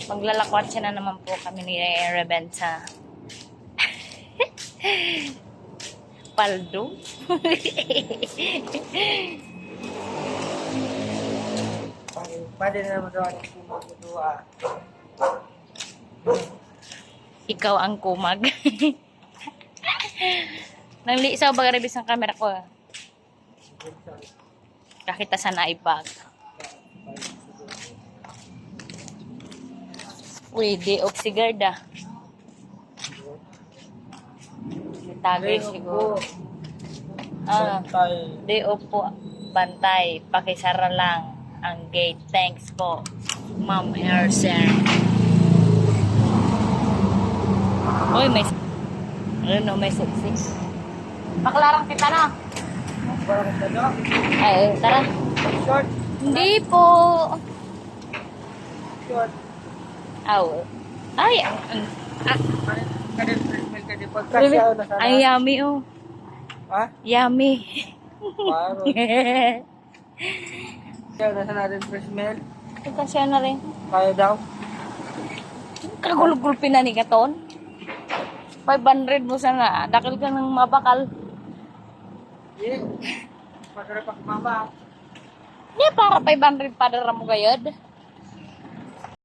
Maglalakwat siya na naman po kami ni Reben sa paldo. Pwede na naman daw ang kumagdua. Ikaw ang kumag. Nang liisaw ba rebis ang camera ko? Kakita sa naibag. Uy, day off si Gerda. Tagay siguro. Day off po. Bantay. Pakisara lang ang gate. Thanks po, Ma'am Hersen. Uy, may ano, may sexy. Paklarang kita na. Parang ano? Ay, tara. Short. Hindi po. Short. Aw. Ay, Kadil treatment ka di pagkasyaw na sana. ay, yummy oh. Ha? Yummy. Parang. Kaya na sana natin fresh mail. Kasi na rin. Kaya daw. Kagulog-gulpin na ni Katon. 500 mo sana. Dakil ka ng mabakal. Yeah. Masarap ako mama. Hindi, para 500 para mo gayod.